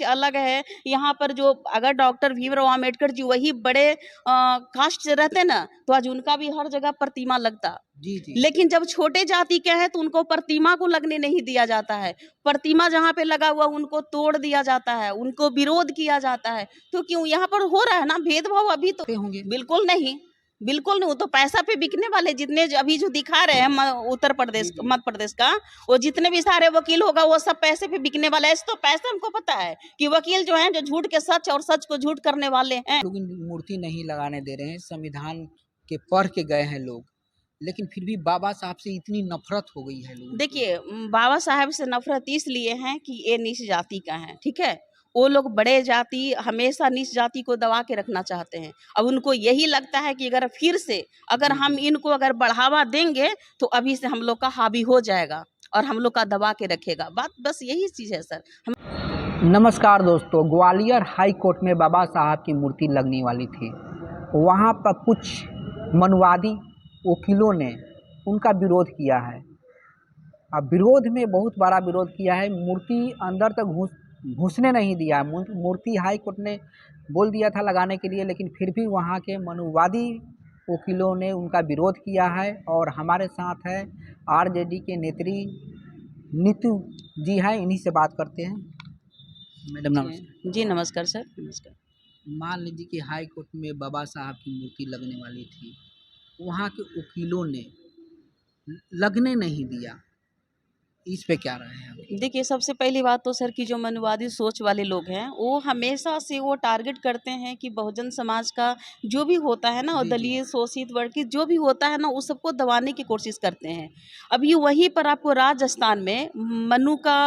अलग है। यहाँ पर जो अगर डॉक्टर भीमराव अंबेडकर जी वही बड़े कास्ट से रहते ना तो आज उनका भी हर जगह प्रतिमा लगता। जी जी। लेकिन जब छोटे जाति के हैं तो उनको प्रतिमा को लगने नहीं दिया जाता है। प्रतिमा जहाँ पे लगा हुआ उनको तोड़ दिया जाता है, उनको विरोध किया जाता है। तो क्यों यहाँ पर हो रहा है ना भेदभाव अभी तो होंगे बिल्कुल नहीं, बिल्कुल नहीं। वो तो पैसा पे बिकने वाले जितने अभी जो दिखा रहे हैं उत्तर प्रदेश मध्य प्रदेश का वो जितने भी सारे वकील होगा वो सब पैसे पे बिकने वाला है। तो पैसा हमको पता है कि वकील जो है जो झूठ के सच और सच को झूठ करने वाले हैं। लोग मूर्ति नहीं लगाने दे रहे हैं, संविधान के पढ़ के गए हैं लोग, लेकिन फिर भी बाबा साहब से इतनी नफरत हो गई है लोगों। देखिए बाबा साहब से नफरत इसलिए है कि ये नीच जाति का है, ठीक है। वो लोग बड़े जाति हमेशा नीच जाति को दबा के रखना चाहते हैं। अब उनको यही लगता है कि अगर फिर से अगर हम इनको अगर बढ़ावा देंगे तो अभी से हम लोग का हावी हो जाएगा और हम लोग का दबा के रखेगा। बात बस यही चीज़ है सर। नमस्कार दोस्तों, ग्वालियर हाई कोर्ट में बाबा साहब की मूर्ति लगने वाली थी। वहाँ पर कुछ मनुवादी वकीलों ने उनका विरोध किया है। अब विरोध में बहुत बड़ा विरोध किया है। मूर्ति अंदर तक घुसने नहीं दिया। मूर्ति हाई कोर्ट ने बोल दिया था लगाने के लिए, लेकिन फिर भी वहाँ के मनुवादी वकीलों ने उनका विरोध किया है। और हमारे साथ है आरजेडी के नेत्री नीतू जी हैं, इन्हीं से बात करते हैं। मैडम नमस्कार। जी नमस्कार सर। नमस्कार। मान लीजिए कि हाई कोर्ट में बाबा साहब की मूर्ति लगने वाली थी, वहाँ के वकीलों ने लगने नहीं दिया, इस पे क्या राय है? देखिए सबसे पहली बात तो सर की जो मनुवादी सोच वाले लोग हैं वो हमेशा से वो टारगेट करते हैं कि बहुजन समाज का जो भी होता है ना और दलित शोषित वर्ग की जो भी होता है ना उस सबको दबाने की कोशिश करते हैं। अभी वहीं पर आपको राजस्थान में मनु का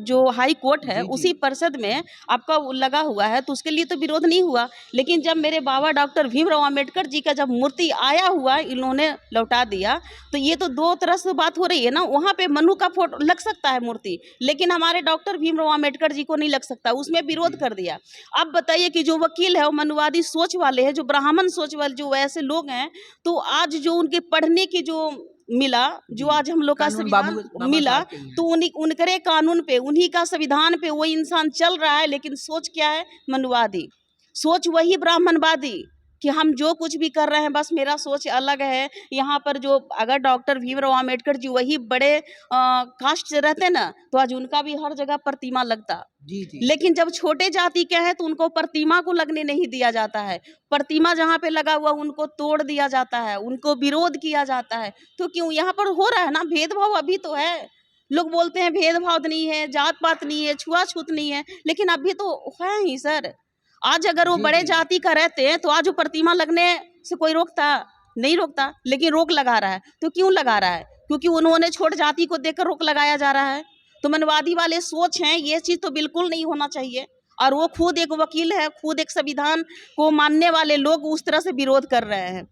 जो हाई कोर्ट है उसी परिषद में आपका लगा हुआ है तो उसके लिए तो विरोध नहीं हुआ। लेकिन जब मेरे बाबा डॉक्टर भीमराव अंबेडकर जी का जब मूर्ति आया हुआ इन्होंने लौटा दिया तो ये तो दो तरह से बात हो रही है ना। वहाँ पे मनु का फोटो लग सकता है मूर्ति, लेकिन हमारे डॉक्टर भीमराव अंबेडकर जी को नहीं लग सकता, उसमें विरोध कर दिया। अब बताइए कि जो वकील है वो मनुवादी सोच वाले हैं, जो ब्राह्मण सोच वाले जो ऐसे लोग हैं, तो आज जो उनके पढ़ने की जो मिला, जो आज हम लोग का संविधान मिला, तो उनके कानून पे उन्हीं का संविधान पे वो इंसान चल रहा है। लेकिन सोच क्या है? मनुवादी सोच, वही ब्राह्मणवादी कि हम जो कुछ भी कर रहे हैं बस मेरा सोच अलग है। यहाँ पर जो अगर डॉक्टर भीमराव अंबेडकर जी वही बड़े कास्ट से रहते ना तो आज उनका भी हर जगह प्रतिमा लगता। जी। लेकिन जब छोटे जाति के हैं तो उनको प्रतिमा को लगने नहीं दिया जाता है। प्रतिमा जहाँ पे लगा हुआ उनको तोड़ दिया जाता है, उनको विरोध किया जाता है। तो क्यों यहाँ पर हो रहा है ना भेदभाव अभी तो है। लोग बोलते हैं भेदभाव नहीं है, जात पात नहीं है, छुआछूत नहीं है, लेकिन अभी तो है ही सर। आज अगर वो बड़े जाति का रहते हैं तो आज वो प्रतिमा लगने से कोई रोकता नहीं, रोकता, लेकिन रोक लगा रहा है। तो क्यों लगा रहा है? क्योंकि उन्होंने छोट जाति को देखकर रोक लगाया जा रहा है। तो मनवादी वाले सोच हैं, ये चीज तो बिल्कुल नहीं होना चाहिए। और वो खुद एक वकील है, खुद एक संविधान को मानने वाले लोग उस तरह से विरोध कर रहे हैं।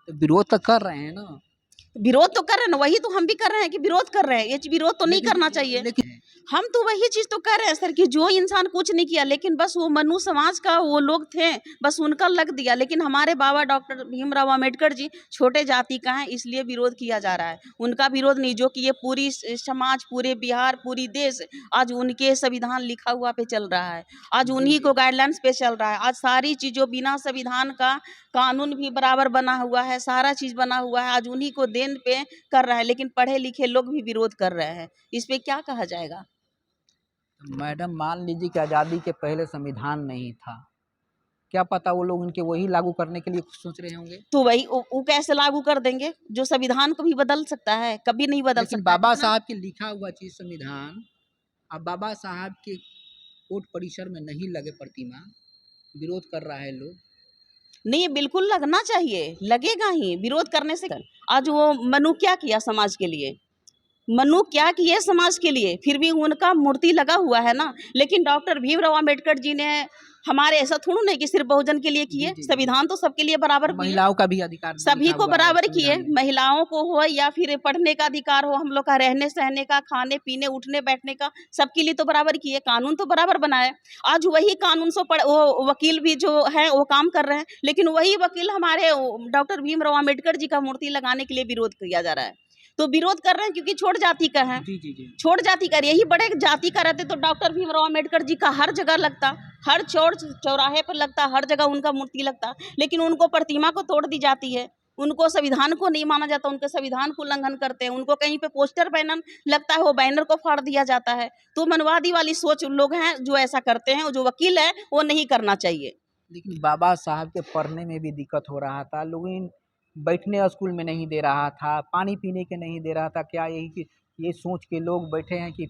तो विरोध तो कर रहे हैं ना, विरोध तो कर रहे हैं ना, वही तो हम भी कर रहे हैं कि विरोध कर रहे हैं। ये विरोध तो नहीं करना चाहिए। लेकिन हम तो वही चीज तो कर रहे हैं सर कि जो इंसान कुछ नहीं किया, लेकिन बस वो मनु समाज का वो लोग थे, बस उनका लग दिया। लेकिन हमारे बाबा डॉक्टर भीमराव अंबेडकर जी छोटे जाति का है, इसलिए विरोध किया जा रहा है। उनका विरोध नहीं, जो कि ये पूरी समाज, पूरे बिहार, पूरी देश आज उनके संविधान लिखा हुआ पे चल रहा है। आज उन्हीं को गाइडलाइंस पे चल रहा है। आज सारी चीजों बिना संविधान का कानून भी बराबर बना हुआ है, सारा चीज बना हुआ है, आज उन्हीं को देन पे कर रहा है। लेकिन पढ़े लिखे लोग भी विरोध कर रहे हैं, इस पे क्या कहा जाएगा? मैडम मान लीजिए कि आज़ादी के पहले संविधान नहीं था, क्या पता वो लोग उनके वही लागू करने के लिए सोच रहे होंगे। तो वही वो कैसे लागू कर देंगे जो संविधान को भी बदल सकता है? कभी नहीं बदल सकता। बाबा साहब के लिखा हुआ चीज संविधान, अब बाबा साहब के कोर्ट परिसर में नहीं लगे प्रतिमा, विरोध कर रहा है लोग। नहीं, बिल्कुल लगना चाहिए, लगेगा ही। विरोध करने से आज वो मनु क्या किया समाज के लिए? मनु क्या किए समाज के लिए? फिर भी उनका मूर्ति लगा हुआ है ना। लेकिन डॉक्टर भीमराव अंबेडकर जी ने हमारे ऐसा थोड़ा नहीं कि सिर्फ बहुजन के लिए किए, संविधान तो सबके लिए बराबर, महिलाओं का भी अधिकार सभी को बराबर किए। महिलाओं को हो या फिर पढ़ने का अधिकार हो, हम लोग का रहने सहने का, खाने पीने, उठने बैठने का, सबके लिए तो बराबर किए। कानून तो बराबर बनाए। आज वही कानून से वो वकील भी जो है वो काम कर रहे हैं, लेकिन वही वकील हमारे डॉक्टर भीमराव अंबेडकर जी का मूर्ति लगाने के लिए विरोध किया जा रहा है। तो विरोध कर रहे हैं क्योंकि छोट जाति का है। जी जी जी। छोट जाति का, यही बड़े जाति का रहते तो डॉक्टर भीमराव अम्बेडकर जी का हर जगह लगता, हर चौराहे पर लगता, हर जगह उनका मूर्ति लगता, लेकिन उनको प्रतिमा को तोड़ दी जाती है, उनको संविधान को नहीं माना जाता, उनके संविधान को उल्लंघन करते हैं, उनको कहीं पे पोस्टर बैनर लगता है वो बैनर को फाड़ दिया जाता है। तो मनवादी वाली सोच लोग हैं जो ऐसा करते हैं, जो वकील है वो नहीं करना चाहिए। लेकिन बाबा साहब के पढ़ने में भी दिक्कत हो रहा था, लोग इन बैठने स्कूल में नहीं दे रहा था, पानी पीने के नहीं दे रहा था। क्या यही कि ये सोच के लोग बैठे हैं कि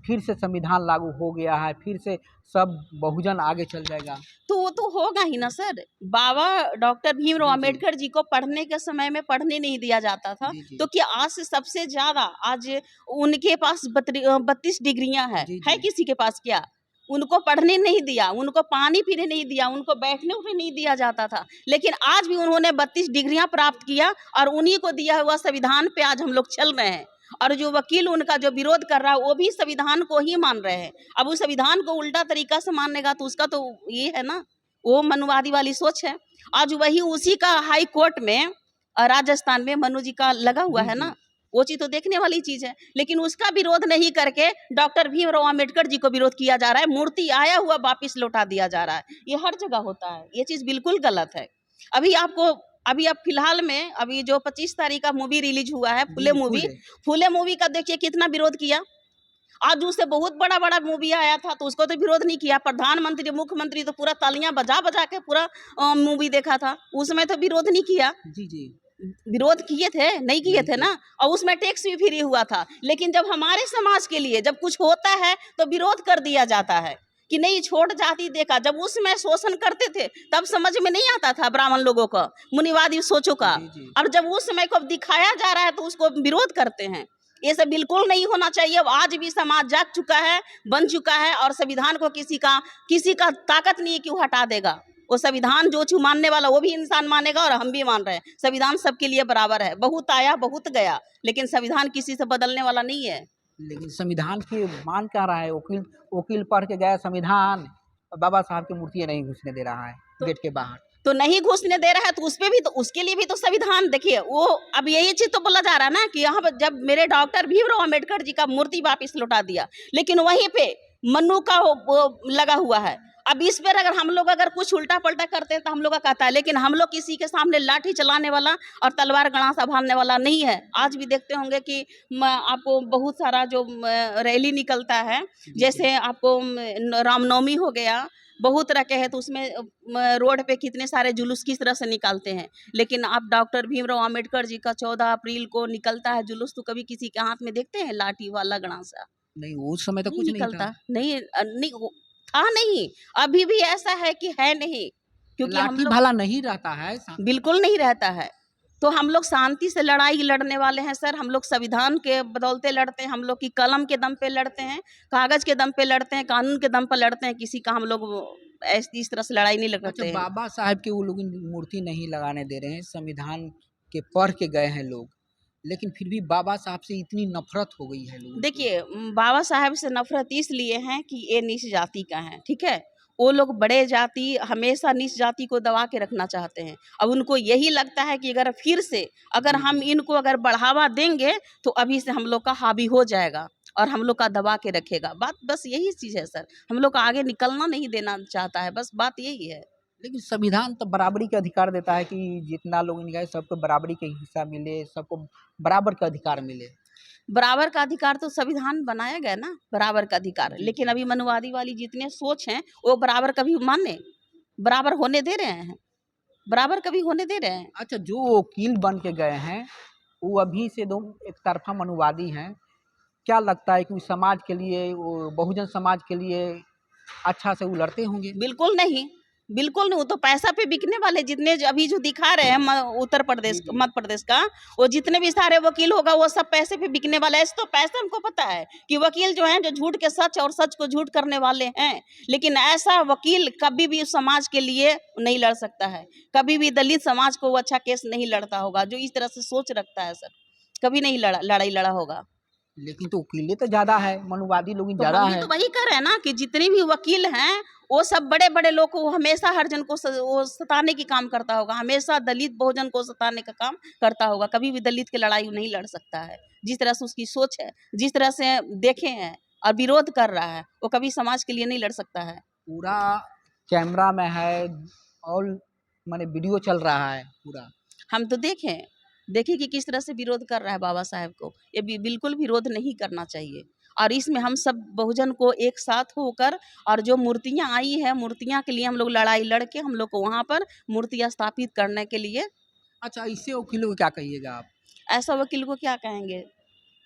फिर से संविधान लागू हो गया है, फिर से सब बहुजन आगे चल जाएगा? तो वो तो होगा ही ना सर। बाबा डॉक्टर भीमराव जी, जी। अम्बेडकर जी को पढ़ने के समय में पढ़ने नहीं दिया जाता था, जी, जी। तो क्या आज से सबसे ज्यादा आज उनके पास 32 डिग्रियां जी, है जी। किसी के पास क्या? उनको पढ़ने नहीं दिया, उनको पानी पीने नहीं दिया, उनको बैठने उठने नहीं दिया जाता था, लेकिन आज भी उन्होंने 32 डिग्रियां प्राप्त किया और उन्हीं को दिया हुआ संविधान पे आज हम लोग चल रहे हैं। और जो वकील उनका जो विरोध कर रहा है वो भी संविधान को ही मान रहे हैं। अब उस संविधान को उल्टा तरीका से मानेगा तो उसका तो ये है ना, वो मनुवादी वाली सोच है। आज वही उसी का हाई कोर्ट में राजस्थान में मनु जी का लगा हुआ जी, है जी। ना, वो चीज तो देखने वाली चीज है, लेकिन उसका विरोध नहीं करके डॉक्टर भीमराव अम्बेडकर जी को विरोध किया जा रहा है, मूर्ति आया हुआ वापिस लौटा दिया जा रहा है। ये हर जगह होता है, ये चीज बिल्कुल गलत है। अभी आपको अभी अब फिलहाल में अभी जो 25 तारीख का मूवी रिलीज हुआ है, जी, फुल है। फूले मूवी का देखिए कितना विरोध किया। आज उससे बहुत बड़ा बड़ा मूवी आया था तो उसको तो विरोध नहीं किया, प्रधानमंत्री मुख्यमंत्री तो पूरा तालियां बजा बजा के पूरा मूवी देखा था, उसमें तो विरोध नहीं किया। जी, जी। विरोध किए थे, नहीं किए नहीं थे ना, और उसमें टैक्स भी फ्री हुआ था। लेकिन जब हमारे समाज के लिए जब कुछ होता है तो विरोध कर दिया जाता है कि नहीं छोट जाति देखा। जब उसमें शोषण करते थे तब समझ में नहीं आता था ब्राह्मण लोगों का, मुनिवादी सोचों का, जी, जी। और जब उस समय को दिखाया जा रहा है तो उसको विरोध करते हैं। ये सब बिल्कुल नहीं होना चाहिए। अब आज भी समाज जाग चुका है, बन चुका है, और संविधान को किसी का ताकत नहीं है कि वो हटा देगा। वो संविधान जो मानने वाला वो भी इंसान मानेगा और हम भी मान रहे हैं। संविधान सबके लिए बराबर है, बहुत आया बहुत गया, लेकिन संविधान किसी से बदलने वाला नहीं है। लेकिन संविधान की मान क्या रहा है? वकील वकील पढ़ के गया संविधान, बाबा साहब की मूर्तियाँ नहीं घुसने दे रहा है गेट के बाहर। तो नहीं घुसने दे रहा है तो उस पे भी तो उसके लिए भी तो संविधान देखिए वो। अब यही चीज तो बोला जा रहा है ना कि यहाँ पर जब मेरे डॉक्टर भीमराव अम्बेडकर जी का मूर्ति वापिस लौटा दिया, लेकिन वहीं पे मन्नू का वो लगा हुआ है। अब इस पर अगर हम लोग अगर कुछ उल्टा पलटा करते हैं तो हम लोग का कहता है, लेकिन हम लोग किसी के सामने लाठी चलाने वाला और तलवार गणा संभालने वाला नहीं है। आज भी देखते होंगे कि आपको बहुत सारा जो रैली निकलता है, जैसे आपको रामनवमी हो गया, बहुत तरह के है, तो उसमें रोड पे कितने सारे जुलूस किस तरह से निकालते हैं। लेकिन आप डॉक्टर भीमराव अम्बेडकर जी का 14 अप्रैल को निकलता है जुलूस, तो कभी किसी के हाथ में देखते हैं लाठी वाला गणासा? नहीं, उस समय तो नहीं कुछ नहीं निकलता, था। नहीं था नहीं, अभी भी ऐसा है कि है नहीं, क्योंकि हम लाठी लोग भाला नहीं रहता है बिल्कुल नहीं रहता है। तो हम लोग शांति से लड़ाई लड़ने वाले हैं सर। हम लोग संविधान के बदौलते लड़ते हैं, हम लोग की कलम के दम पे लड़ते हैं, कागज के दम पे लड़ते हैं, कानून के दम पे लड़ते हैं। किसी का हम लोग ऐसी इस तरह से लड़ाई नहीं अच्छा, लड़ते हैं। बाबा साहब की वो लोग मूर्ति नहीं लगाने दे रहे हैं, संविधान के पढ़ के गए हैं लोग, लेकिन फिर भी बाबा साहब से इतनी नफरत हो गई है लोगों को। देखिए बाबा साहब से नफरत इसलिए है कि ये नीच जाति का है, ठीक है। वो लोग बड़े जाति हमेशा नीच जाति को दबा के रखना चाहते हैं। अब उनको यही लगता है कि अगर फिर से अगर जी, हम जी। इनको अगर बढ़ावा देंगे तो अभी से हम लोग का हावी हो जाएगा और हम लोग का दबा के रखेगा। बात बस यही चीज़ है सर, हम लोग को आगे निकलना नहीं देना चाहता है, बस बात यही है। लेकिन संविधान तो बराबरी का अधिकार देता है कि जितना लोग इनका है सबको बराबरी का हिस्सा मिले, सबको बराबर का अधिकार मिले। बराबर का अधिकार तो संविधान बनाया गया ना, बराबर का अधिकार। जी, लेकिन जी। अभी मनुवादी वाली जितने सोच हैं वो बराबर कभी माने, बराबर होने दे रहे हैं, बराबर कभी होने दे रहे हैं? अच्छा, जो वकील बन के गए हैं, वो अभी से दो एक तरफा मनुवादी हैं। क्या लगता है कि समाज के लिए, वो बहुजन समाज के लिए अच्छा से वो लड़ते होंगे? बिल्कुल नहीं, बिल्कुल नहीं। वो तो पैसा पे बिकने वाले जितने अभी जो दिखा रहे हैं उत्तर प्रदेश जी, जी। मध्य प्रदेश का, वो जितने भी सारे वकील होगा वो सब पैसे पे बिकने वाला है। ऐसे तो पैसा हमको पता है कि वकील जो हैं जो झूठ के सच और सच को झूठ करने वाले हैं, लेकिन ऐसा वकील कभी भी उस समाज के लिए नहीं लड़ सकता है। कभी भी दलित समाज को वो अच्छा केस नहीं लड़ता होगा जो इस तरह से सोच रखता है सर, कभी नहीं लड़ाई लड़ा होगा। लेकिन तो वकीलें तो ज़्यादा है, मनुवादी लोग तो ज़्यादा हम भी है। तो वही कर रहे हैं ना कि जितने भी वकील हैं वो सब बड़े-बड़े लोग को वो हमेशा हरिजन को वो सताने की काम करता होगा, हमेशा दलित बहुजन को सताने का काम करता होगा, कभी भी दलित की लड़ाई नहीं लड़ सकता है। जिस तरह से उसकी सोच है, जिस तरह से देखे हैं और विरोध कर रहा है, वो कभी समाज के लिए नहीं लड़ सकता है। पूरा कैमरा में है और माने वीडियो चल रहा है पूरा। हम तो देखें कि किस तरह से विरोध कर रहा है बाबा साहेब को। ये बिल्कुल विरोध नहीं करना चाहिए और इसमें हम सब बहुजन को एक साथ होकर और जो मूर्तियाँ आई हैं, मूर्तियाँ के लिए हम लोग लड़ाई लड़ के हम लोग को वहाँ पर मूर्तियाँ स्थापित करने के लिए। अच्छा, इससे वकीलों को क्या कहिएगा आप? ऐसा वकील को क्या कहेंगे?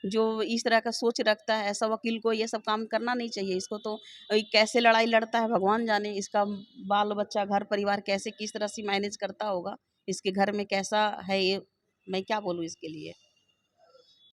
जो इस तरह का सोच रखता है, ऐसा वकील को ये सब काम करना नहीं चाहिए। इसको तो कैसे लड़ाई लड़ता है भगवान जाने, इसका बाल-बच्चा, घर परिवार कैसे किस तरह से मैनेज करता होगा, इसके घर में कैसा है ये, मैं क्या बोलूँ इसके लिए।